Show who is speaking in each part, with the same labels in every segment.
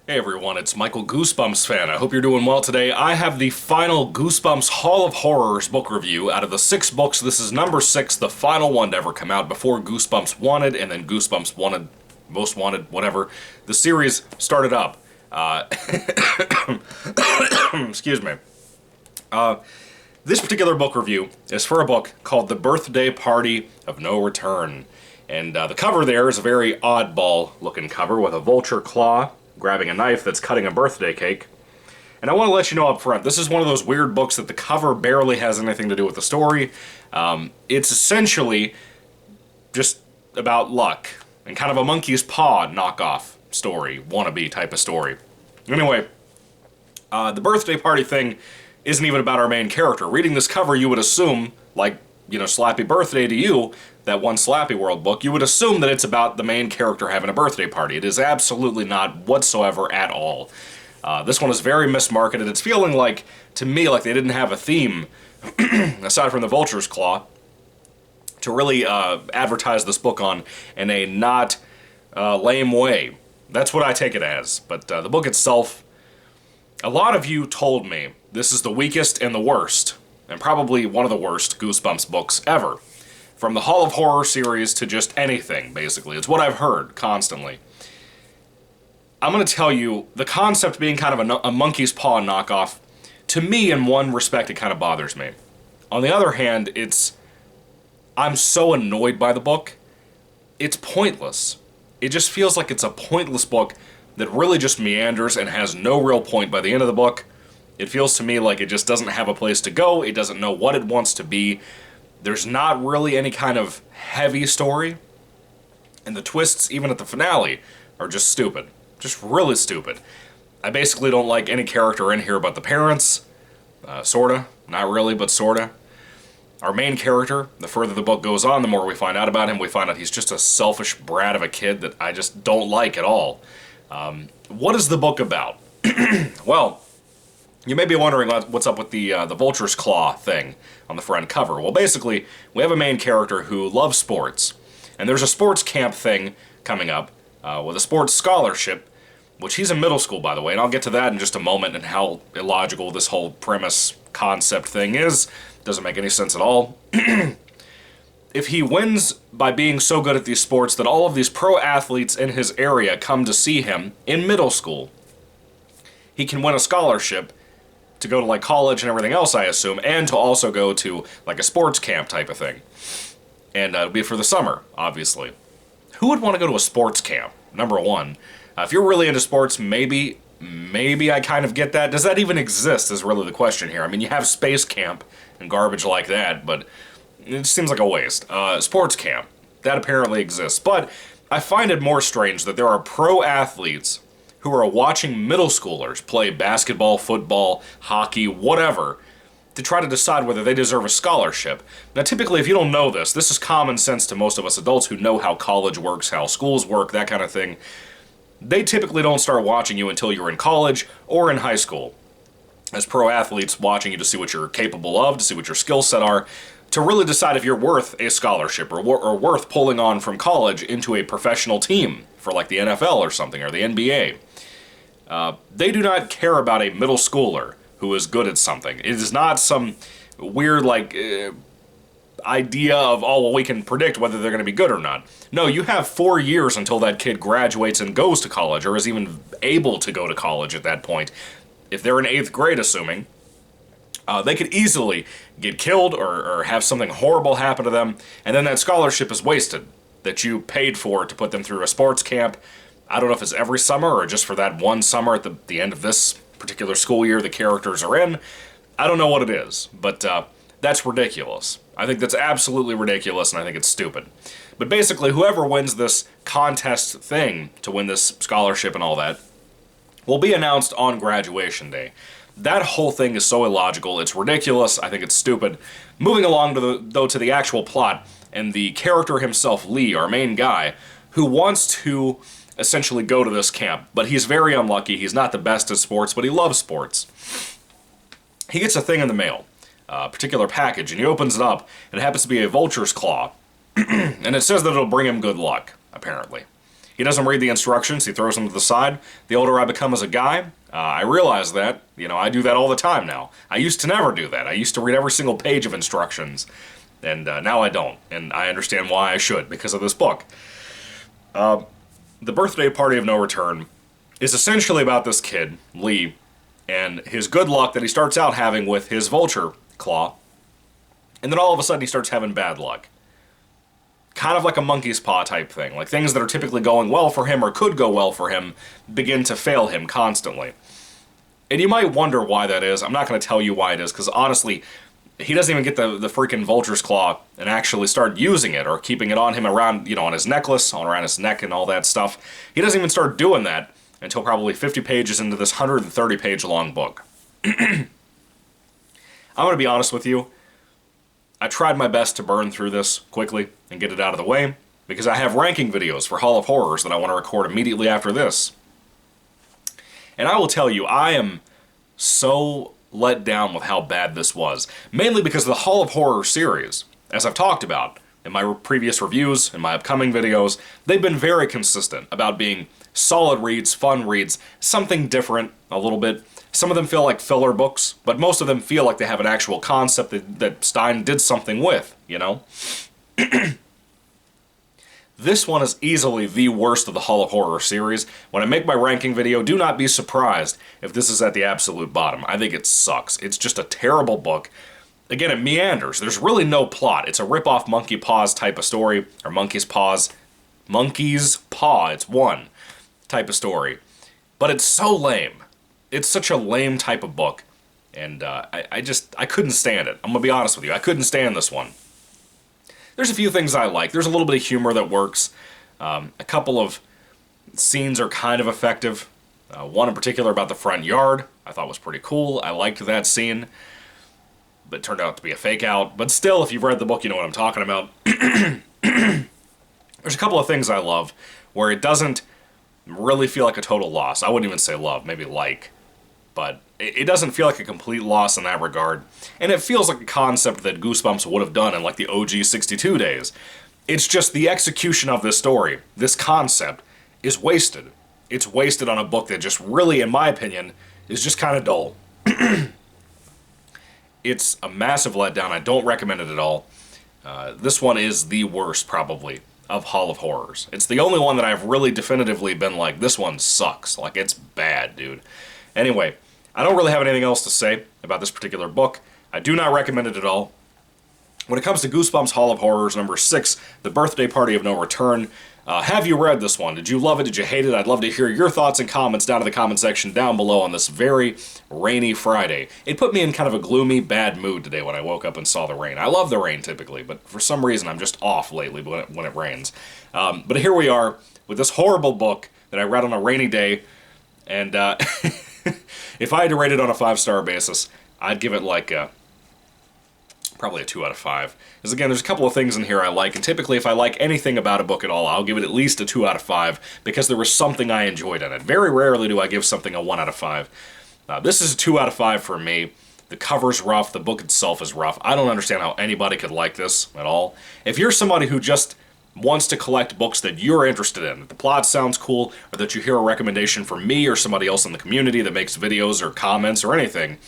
Speaker 1: Hey everyone, it's Michael GoosebumpsFan. I hope you're doing well today. I have the final Goosebumps Hall of Horrors book review. Out of the 6 books, this is number 6, the final one to ever come out before Goosebumps Wanted, and then Goosebumps Wanted, Most Wanted, whatever. The series started up. Excuse me. This particular book review is for a book called The Birthday Party of No Return. And the cover there is a very oddball-looking cover with a vulture claw grabbing a knife that's cutting a birthday cake. And I want to let you know up front, this is one of those weird books that the cover barely has anything to do with the story. It's essentially just about luck and kind of a monkey's paw knockoff story, wannabe type of story. Anyway, the birthday party thing isn't even about our main character. Reading this cover, you would assume, like, Slappy Birthday to You, that one Slappy World book, you would assume that it's about the main character having a birthday party. It is absolutely not whatsoever at all. This one is very mismarketed. It's feeling like, to me, like they didn't have a theme, aside from the vulture's claw, to really advertise this book on in a not lame way. That's what I take it as. But the book itself, a lot of you told me this is the weakest and the worst, and probably one of the worst Goosebumps books ever. From the Hall of Horror series to just anything, basically. It's what I've heard constantly. I'm going to tell you, the concept being kind of a monkey's paw knockoff, to me, in one respect, it kind of bothers me. On the other hand, I'm so annoyed by the book. It's pointless. It just feels like it's a pointless book that really just meanders and has no real point by the end of the book. It feels to me like it just doesn't have a place to go. It doesn't know what it wants to be. There's not really any kind of heavy story. And the twists, even at the finale, are just stupid. Just really stupid. I basically don't like any character in here but the parents. Sorta. Not really, but sorta. Our main character, the further the book goes on, the more we find out about him. We find out he's just a selfish brat of a kid that I just don't like at all. What is the book about? Well, you may be wondering what's up with the vulture's claw thing on the front cover. Well, basically, we have a main character who loves sports, and there's a sports camp thing coming up with a sports scholarship, which he's in middle school, by the way, and I'll get to that in just a moment and how illogical this whole premise concept thing is. Doesn't make any sense at all. If he wins by being so good at these sports that all of these pro athletes in his area come to see him in middle school, he can win a scholarship to go to like college and everything else, I assume, and to also go to like a sports camp type of thing. And it'll be for the summer, obviously. Who would want to go to a sports camp? Number one. If you're really into sports, maybe I kind of get that. Does that even exist is really the question here. I mean, you have space camp and garbage like that, but it seems like a waste. Sports camp, that apparently exists. But I find it more strange that there are pro athletes who are watching middle schoolers play basketball, football, hockey, whatever, to try to decide whether they deserve a scholarship. Now, typically, if you don't know this is common sense to most of us adults who know how college works, how schools work, that kind of thing. They typically don't start watching you until you're in college or in high school, as pro athletes watching you to see what you're capable of, to see what your skill set are, to really decide if you're worth a scholarship or worth pulling on from college into a professional team for like the NFL or something, or the NBA. They do not care about a middle schooler who is good at something. It is not some weird, idea of, oh, well, we can predict whether they're going to be good or not. No, you have 4 years until that kid graduates and goes to college, or is even able to go to college at that point. If they're in 8th grade, assuming, they could easily get killed or have something horrible happen to them, and then that scholarship is wasted that you paid for to put them through a sports camp. I don't know if it's every summer or just for that one summer at the end of this particular school year the characters are in. I don't know what it is, but that's ridiculous. I think that's absolutely ridiculous, and I think it's stupid. But basically, whoever wins this contest thing to win this scholarship and all that will be announced on graduation day. That whole thing is so illogical, it's ridiculous, I think it's stupid. Moving along to the actual plot, and the character himself, Lee, our main guy, who wants to essentially go to this camp, but he's very unlucky. He's not the best at sports, but he loves sports. He gets a thing in the mail, a particular package, and he opens it up, and it happens to be a vulture's claw, and it says that it'll bring him good luck, apparently. He doesn't read the instructions, he throws them to the side. The older I become as a guy, I realize that, I do that all the time now. I used to never do that. I used to read every single page of instructions, and now I don't. And I understand why I should, because of this book. The Birthday Party of No Return is essentially about this kid, Lee, and his good luck that he starts out having with his vulture claw, and then all of a sudden he starts having bad luck. Kind of like a monkey's paw type thing. Like things that are typically going well for him or could go well for him begin to fail him constantly. And you might wonder why that is. I'm not going to tell you why it is, because honestly, he doesn't even get the freaking vulture's claw and actually start using it or keeping it on him around, on his necklace, around his neck and all that stuff. He doesn't even start doing that until probably 50 pages into this 130-page long book. I'm going to be honest with you. I tried my best to burn through this quickly and get it out of the way, because I have ranking videos for Hall of Horrors that I want to record immediately after this. And I will tell you, I am so let down with how bad this was. Mainly because the Hall of Horror series, as I've talked about in my previous reviews, in my upcoming videos, they've been very consistent about being solid reads, fun reads, something different a little bit. Some of them feel like filler books, but most of them feel like they have an actual concept that Stein did something with, This one is easily the worst of the Hall of Horror series. When I make my ranking video, do not be surprised if this is at the absolute bottom. I think it sucks. It's just a terrible book. Again, it meanders. There's really no plot. It's a rip-off Monkey Paws type of story, or Monkey's Paw, it's one type of story. But it's so lame. It's such a lame type of book, and I couldn't stand it. I'm going to be honest with you. I couldn't stand this one. There's a few things I like. There's a little bit of humor that works. A couple of scenes are kind of effective. One in particular about the front yard I thought was pretty cool. I liked that scene, but it turned out to be a fake out. But still, if you've read the book, you know what I'm talking about. There's a couple of things I love where it doesn't really feel like a total loss. I wouldn't even say love, maybe like. But it doesn't feel like a complete loss in that regard. And it feels like a concept that Goosebumps would have done in like the OG 62 days. It's just the execution of this story, this concept, is wasted. It's wasted on a book that just really, in my opinion, is just kind of dull. It's a massive letdown. I don't recommend it at all. This one is the worst, probably, of Hall of Horrors. It's the only one that I've really definitively been like, this one sucks. Like, it's bad, dude. Anyway, I don't really have anything else to say about this particular book. I do not recommend it at all. When it comes to Goosebumps Hall of Horrors number 6, The Birthday Party of No Return, have you read this one? Did you love it? Did you hate it? I'd love to hear your thoughts and comments down in the comment section down below on this very rainy Friday. It put me in kind of a gloomy, bad mood today when I woke up and saw the rain. I love the rain typically, but for some reason I'm just off lately when it rains. But here we are with this horrible book that I read on a rainy day, and if I had to rate it on a 5-star basis, I'd give it like probably a 2 out of 5. Because again, there's a couple of things in here I like, and typically if I like anything about a book at all, I'll give it at least a 2 out of 5, because there was something I enjoyed in it. Very rarely do I give something a 1 out of 5. This is a 2 out of 5 for me. The cover's rough, the book itself is rough. I don't understand how anybody could like this at all. If you're somebody who just wants to collect books that you're interested in, that the plot sounds cool, or that you hear a recommendation from me or somebody else in the community that makes videos or comments or anything,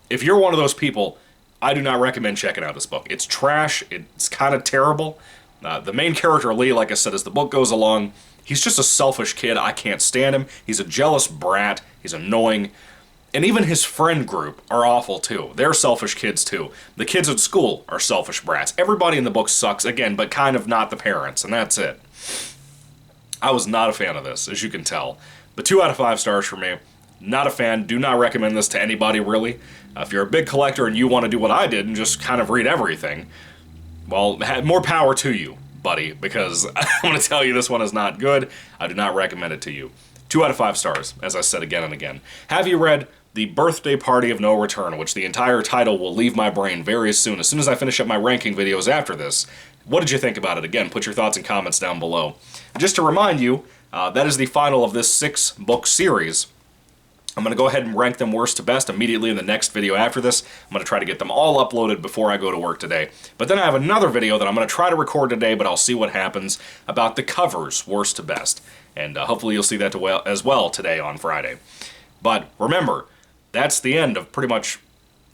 Speaker 1: if you're one of those people, I do not recommend checking out this book. It's trash, it's kind of terrible. The main character, Lee, like I said, as the book goes along, he's just a selfish kid. I can't stand him. He's a jealous brat. He's annoying. And even his friend group are awful, too. They're selfish kids, too. The kids at school are selfish brats. Everybody in the book sucks, again, but kind of not the parents, and that's it. I was not a fan of this, as you can tell. But 2 out of 5 stars for me. Not a fan. Do not recommend this to anybody, really. If you're a big collector and you want to do what I did and just kind of read everything, well, more power to you, buddy, because I'm going to tell you this one is not good. I do not recommend it to you. 2 out of 5 stars, as I said again and again. Have you read The Birthday Party of No Return, which the entire title will leave my brain very soon. As soon as I finish up my ranking videos after this, what did you think about it? Again, put your thoughts and comments down below. Just to remind you, that is the final of this 6-book series. I'm going to go ahead and rank them worst to best immediately in the next video after this. I'm going to try to get them all uploaded before I go to work today. But then I have another video that I'm going to try to record today, but I'll see what happens, about the covers worst to best. And hopefully you'll see that as well today on Friday. But remember, that's the end of pretty much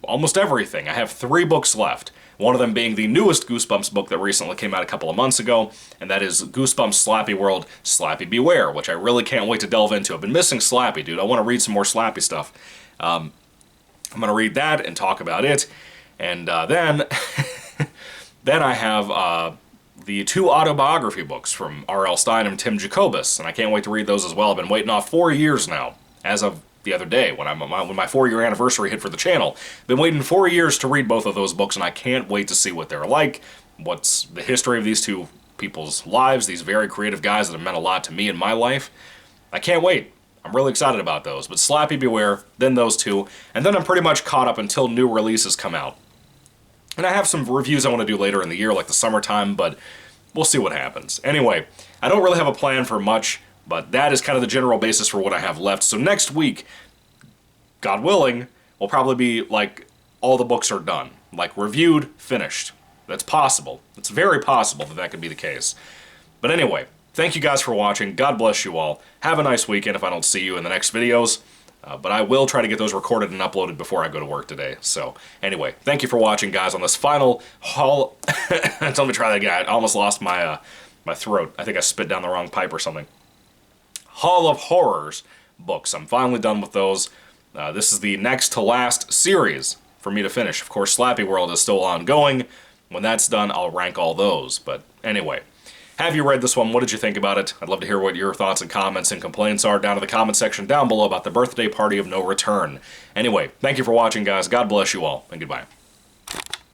Speaker 1: almost everything. I have 3 books left. One of them being the newest Goosebumps book that recently came out a couple of months ago, and that is Goosebumps Slappy World, Slappy Beware, which I really can't wait to delve into. I've been missing Slappy, dude. I want to read some more Slappy stuff. I'm going to read that and talk about it, and then I have the 2 autobiography books from R.L. Stine and Tim Jacobus, and I can't wait to read those as well. I've been waiting off 4 years now, as of the other day, when my 4-year anniversary hit for the channel. Been waiting 4 years to read both of those books, and I can't wait to see what they're like, what's the history of these 2 people's lives, these very creative guys that have meant a lot to me in my life. I can't wait. I'm really excited about those. But Slappy Beware, then those 2, and then I'm pretty much caught up until new releases come out. And I have some reviews I want to do later in the year, like the summertime, but we'll see what happens. Anyway, I don't really have a plan for much, but that is kind of the general basis for what I have left. So next week, God willing, will probably be like all the books are done. Like reviewed, finished. That's possible. It's very possible that that could be the case. But anyway, thank you guys for watching. God bless you all. Have a nice weekend if I don't see you in the next videos. But I will try to get those recorded and uploaded before I go to work today. So anyway, thank you for watching, guys, on this final haul. Let me try that again. I almost lost my my throat. I think I spit down the wrong pipe or something. Hall of Horrors books. I'm finally done with those. This is the next to last series for me to finish. Of course, Slappy World is still ongoing. When that's done, I'll rank all those. But anyway, have you read this one? What did you think about it? I'd love to hear what your thoughts and comments and complaints are down in the comment section down below about the birthday party of no return. Anyway, thank you for watching, guys. God bless you all, and goodbye.